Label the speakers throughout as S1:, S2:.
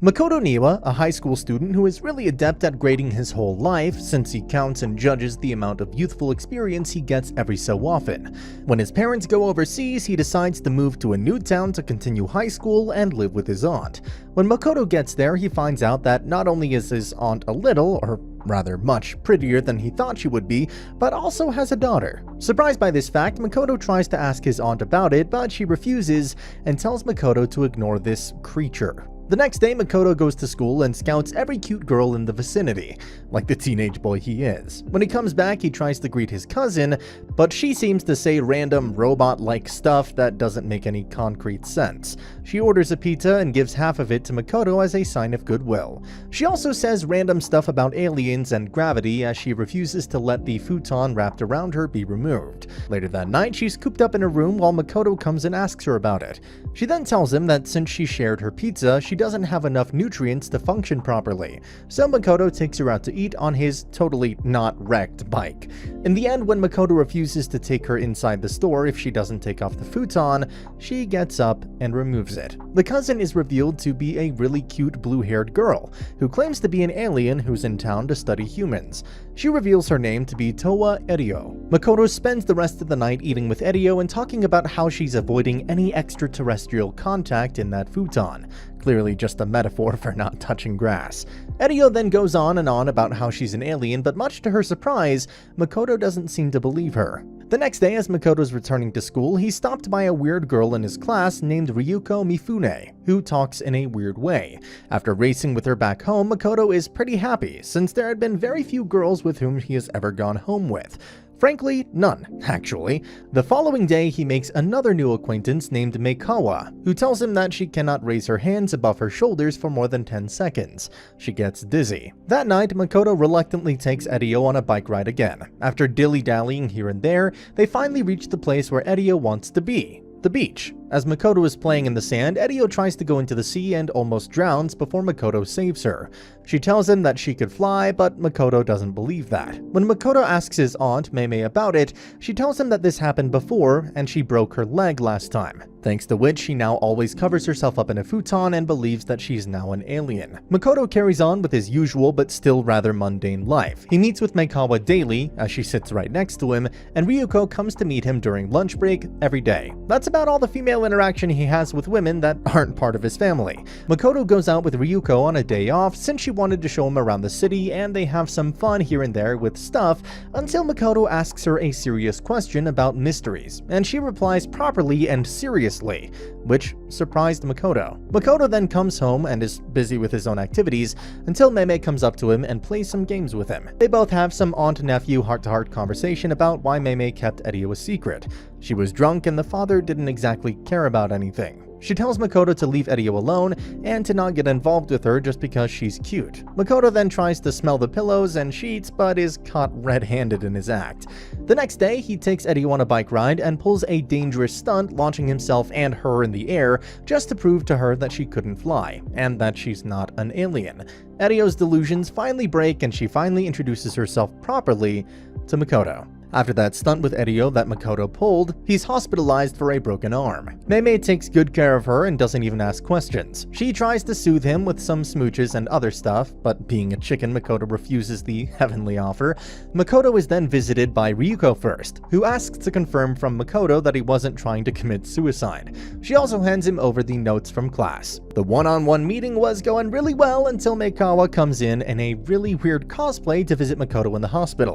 S1: Makoto Niwa, a high school student who is really adept at grading his whole life since he counts and judges the amount of youthful experience he gets every so often. When his parents go overseas, he decides to move to a new town to continue high school and live with his aunt. When Makoto gets there, he finds out that not only is his aunt a little, or rather much, prettier than he thought she would be, but also has a daughter. Surprised by this fact, Makoto tries to ask his aunt about it, but she refuses and tells Makoto to ignore this creature. The next day, Makoto goes to school and scouts every cute girl in the vicinity, like the teenage boy he is. When he comes back, he tries to greet his cousin, but she seems to say random robot-like stuff that doesn't make any concrete sense. She orders a pizza and gives half of it to Makoto as a sign of goodwill. She also says random stuff about aliens and gravity as she refuses to let the futon wrapped around her be removed. Later that night, she's cooped up in her room while Makoto comes and asks her about it. She then tells him that since she shared her pizza, she doesn't have enough nutrients to function properly, so Makoto takes her out to eat on his totally not wrecked bike. In the end, when Makoto refuses to take her inside the store if she doesn't take off the futon, she gets up and removes it. The cousin is revealed to be a really cute blue-haired girl, who claims to be an alien who's in town to study humans. She reveals her name to be Towa Erio. Makoto spends the rest of the night eating with Erio and talking about how she's avoiding any extraterrestrial contact in that futon. Clearly just a metaphor for not touching grass. Erio then goes on and on about how she's an alien, but much to her surprise, Makoto doesn't seem to believe her. The next day, as Makoto's returning to school, he's stopped by a weird girl in his class named Ryuko Mifune, who talks in a weird way. After racing with her back home, Makoto is pretty happy, since there had been very few girls with whom he has ever gone home with. Frankly, none, actually. The following day, he makes another new acquaintance named Meikawa, who tells him that she cannot raise her hands above her shoulders for more than 10 seconds. She gets dizzy. That night, Makoto reluctantly takes Erio on a bike ride again. After dilly-dallying here and there, they finally reach the place where Erio wants to be. The beach. As Makoto is playing in the sand, Erio tries to go into the sea and almost drowns before Makoto saves her. She tells him that she could fly, but Makoto doesn't believe that. When Makoto asks his aunt, Meme, about it, she tells him that this happened before and she broke her leg last time, thanks to which she now always covers herself up in a futon and believes that she's now an alien. Makoto carries on with his usual but still rather mundane life. He meets with Meikawa daily, as she sits right next to him, and Ryuko comes to meet him during lunch break every day. That's about all the female interaction he has with women that aren't part of his family. Makoto goes out with Ryuko on a day off since she wanted to show him around the city, and they have some fun here and there with stuff until Makoto asks her a serious question about mysteries, and she replies properly and seriously, which surprised Makoto. Makoto then comes home and is busy with his own activities until Meme comes up to him and plays some games with him. They both have some aunt-nephew heart-to-heart conversation about why Meme kept Erio a secret. She was drunk and the father didn't exactly care about anything. She tells Makoto to leave Erio alone and to not get involved with her just because she's cute. Makoto then tries to smell the pillows and sheets, but is caught red-handed in his act. The next day, he takes Erio on a bike ride and pulls a dangerous stunt, launching himself and her in the air just to prove to her that she couldn't fly, and that she's not an alien. Erio's delusions finally break and she finally introduces herself properly to Makoto. After that stunt with Erio that Makoto pulled, he's hospitalized for a broken arm. Meme takes good care of her and doesn't even ask questions. She tries to soothe him with some smooches and other stuff, but being a chicken, Makoto refuses the heavenly offer. Makoto is then visited by Ryuko first, who asks to confirm from Makoto that he wasn't trying to commit suicide. She also hands him over the notes from class. The one-on-one meeting was going really well until Meikawa comes in a really weird cosplay to visit Makoto in the hospital.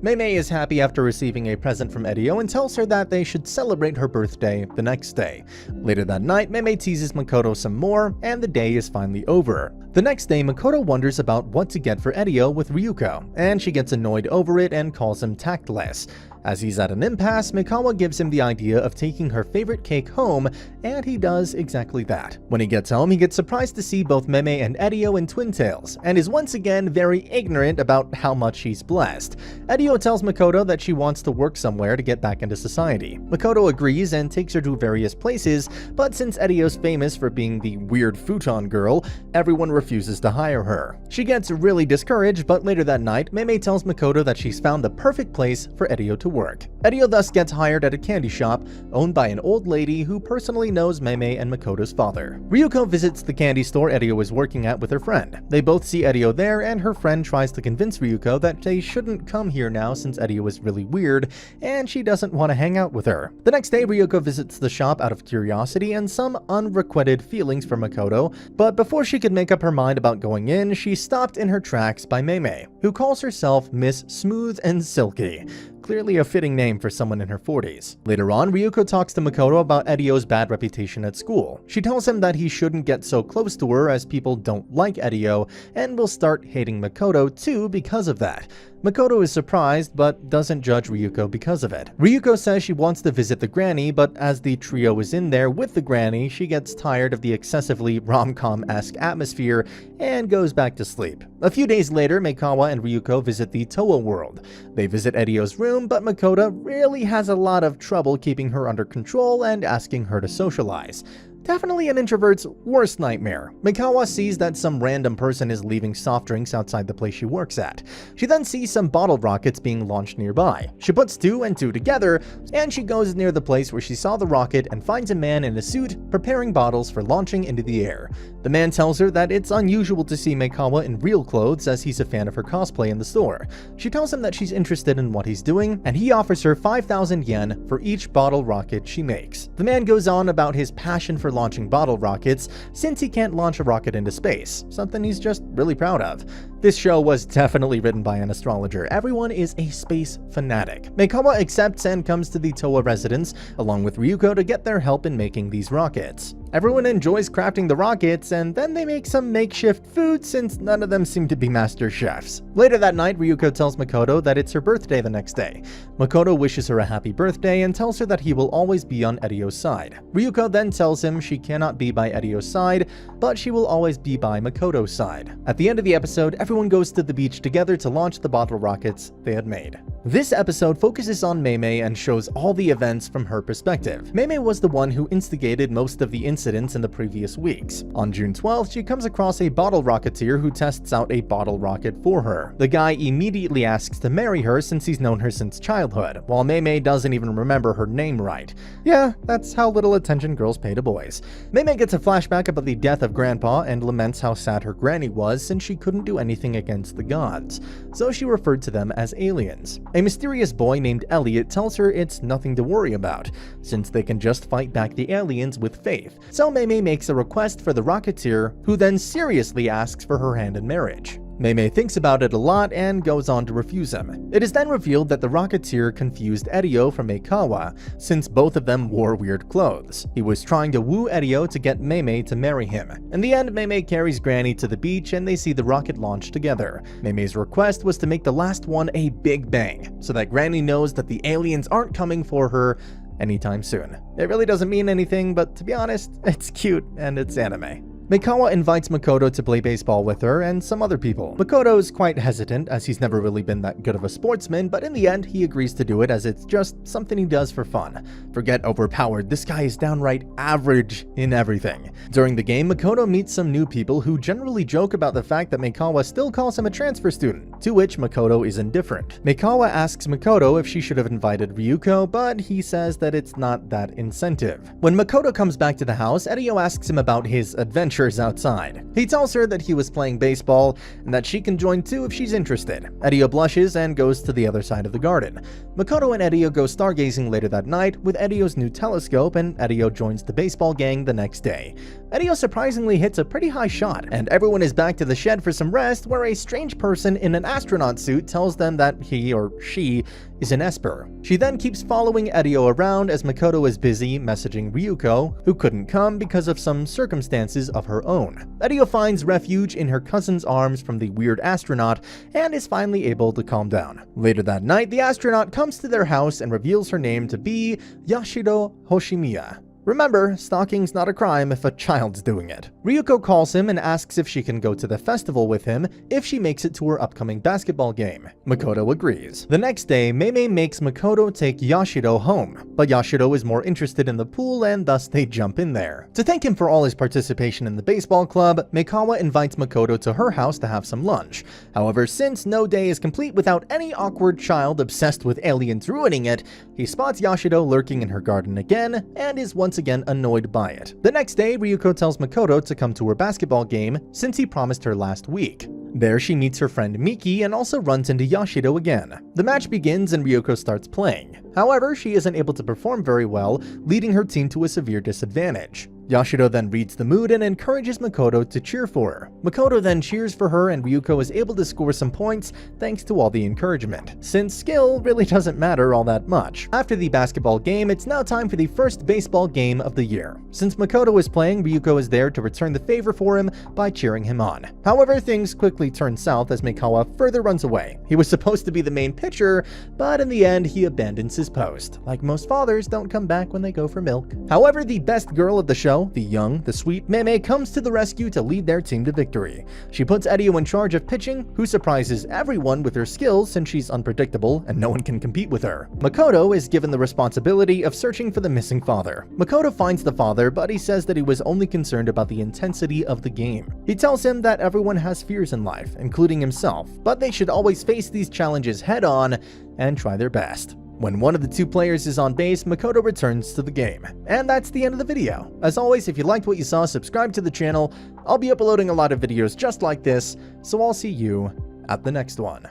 S1: Meme is happy after receiving a present from Erio and tells her that they should celebrate her birthday the next day. Later that night, Meme teases Makoto some more, and the day is finally over. The next day, Makoto wonders about what to get for Erio with Ryuko, and she gets annoyed over it and calls him tactless. As he's at an impasse, Mikawa gives him the idea of taking her favorite cake home, and he does exactly that. When he gets home, he gets surprised to see both Meme and Edio in twin tails, and is once again very ignorant about how much he's blessed. Edio tells Makoto that she wants to work somewhere to get back into society. Makoto agrees and takes her to various places, but since Edio's famous for being the weird Futon girl, everyone refuses to hire her. She gets really discouraged, but later that night, Meme tells Makoto that she's found the perfect place for Edio to work. Edio thus gets hired at a candy shop owned by an old lady who personally knows Meme and Makoto's father. Ryuko visits the candy store Edio is working at with her friend. They both see Edio there, and her friend tries to convince Ryuko that they shouldn't come here now since Edio is really weird, and she doesn't want to hang out with her. The next day, Ryuko visits the shop out of curiosity and some unrequited feelings for Makoto, but before she could make up her mind about going in, she's stopped in her tracks by Meme, who calls herself Miss Smooth and Silky. Clearly a fitting name for someone in her 40s. Later on, Ryuko talks to Makoto about Edio's bad reputation at school. She tells him that he shouldn't get so close to her as people don't like Edio, and will start hating Makoto too because of that. Makoto is surprised, but doesn't judge Ryuko because of it. Ryuko says she wants to visit the granny, but as the trio is in there with the granny, she gets tired of the excessively rom-com-esque atmosphere and goes back to sleep. A few days later, Meikawa and Ryuko visit the Toa world. They visit Edio's room, but Makoto really has a lot of trouble keeping her under control and asking her to socialize. Definitely an introvert's worst nightmare. Mikawa sees that some random person is leaving soft drinks outside the place she works at. She then sees some bottle rockets being launched nearby. She puts 2 and 2 together, and she goes near the place where she saw the rocket and finds a man in a suit preparing bottles for launching into the air. The man tells her that it's unusual to see Mikawa in real clothes as he's a fan of her cosplay in the store. She tells him that she's interested in what he's doing, and he offers her 5,000 yen for each bottle rocket she makes. The man goes on about his passion for launching bottle rockets since he can't launch a rocket into space, something he's just really proud of. This show was definitely written by an astrologer. Everyone is a space fanatic. Meikawa accepts and comes to the Toa residence along with Ryuko to get their help in making these rockets. Everyone enjoys crafting the rockets, and then they make some makeshift food since none of them seem to be master chefs. Later that night, Ryuko tells Makoto that it's her birthday the next day. Makoto wishes her a happy birthday and tells her that he will always be on Edio's side. Ryuko then tells him she cannot be by Edio's side, but she will always be by Makoto's side. At the end of the episode, everyone goes to the beach together to launch the bottle rockets they had made. This episode focuses on Meme and shows all the events from her perspective. Meme was the one who instigated most of the incidents in the previous weeks. On June 12th, she comes across a bottle rocketeer who tests out a bottle rocket for her. The guy immediately asks to marry her since he's known her since childhood, while Meme doesn't even remember her name right. Yeah, that's how little attention girls pay to boys. Meme gets a flashback about the death of Grandpa and laments how sad her granny was since she couldn't do anything against the gods, so she referred to them as aliens. A mysterious boy named Elliot tells her it's nothing to worry about, since they can just fight back the aliens with faith. So Meme makes a request for the Rocketeer, who then seriously asks for her hand in marriage. Meme thinks about it a lot and goes on to refuse him. It is then revealed that the Rocketeer confused Edio from Meikawa, since both of them wore weird clothes. He was trying to woo Edio to get Meme to marry him. In the end, Meme carries Granny to the beach and they see the rocket launch together. Meme's request was to make the last one a big bang, so that Granny knows that the aliens aren't coming for her anytime soon. It really doesn't mean anything, but to be honest, it's cute and it's anime. Meikawa invites Makoto to play baseball with her and some other people. Makoto is quite hesitant as he's never really been that good of a sportsman, but in the end he agrees to do it as it's just something he does for fun. Forget overpowered, this guy is downright average in everything. During the game, Makoto meets some new people who generally joke about the fact that Meikawa still calls him a transfer student, to which Makoto is indifferent. Meikawa asks Makoto if she should have invited Ryuko, but he says that it's not that incentive. When Makoto comes back to the house, Edio asks him about his adventure outside. He tells her that he was playing baseball and that she can join too if she's interested. Edio blushes and goes to the other side of the garden. Makoto and Edio go stargazing later that night with Edio's new telescope, and Edio joins the baseball gang the next day. Edio surprisingly hits a pretty high shot, and everyone is back to the shed for some rest, where a strange person in an astronaut suit tells them that he or she is an Esper. She then keeps following Edio around as Makoto is busy messaging Ryuko, who couldn't come because of some circumstances of her own. Edio finds refuge in her cousin's arms from the weird astronaut and is finally able to calm down. Later that night, the astronaut comes to their house and reveals her name to be Yashiro Hoshimiya. Remember, stalking's not a crime if a child's doing it. Ryuko calls him and asks if she can go to the festival with him if she makes it to her upcoming basketball game. Makoto agrees. The next day, Meimei makes Makoto take Yashiro home, but Yashiro is more interested in the pool and thus they jump in there. To thank him for all his participation in the baseball club, Meikawa invites Makoto to her house to have some lunch. However, since no day is complete without any awkward child obsessed with aliens ruining it, he spots Yashiro lurking in her garden again and is once again annoyed by it. The next day, Ryuko tells Makoto to come to her basketball game since he promised her last week. There she meets her friend Miki and also runs into Yashiro again. The match begins and Ryuko starts playing. However, she isn't able to perform very well, leading her team to a severe disadvantage. Yashiro then reads the mood and encourages Makoto to cheer for her. Makoto then cheers for her and Ryuko is able to score some points thanks to all the encouragement, since skill really doesn't matter all that much. After the basketball game, it's now time for the first baseball game of the year. Since Makoto is playing, Ryuko is there to return the favor for him by cheering him on. However, things quickly turn south as Meikawa further runs away. He was supposed to be the main pitcher, but in the end, he abandons his post. Like most fathers don't come back when they go for milk. However, the best girl of the show, the young, the sweet Meimei, comes to the rescue to lead their team to victory. She puts Edio in charge of pitching, who surprises everyone with her skills since she's unpredictable and no one can compete with her. Makoto is given the responsibility of searching for the missing father. Makoto finds the father, but he says that he was only concerned about the intensity of the game. He tells him that everyone has fears in life, including himself, but they should always face these challenges head-on and try their best. When one of the two players is on base, Makoto returns to the game. And that's the end of the video. As always, if you liked what you saw, subscribe to the channel. I'll be uploading a lot of videos just like this, so I'll see you at the next one.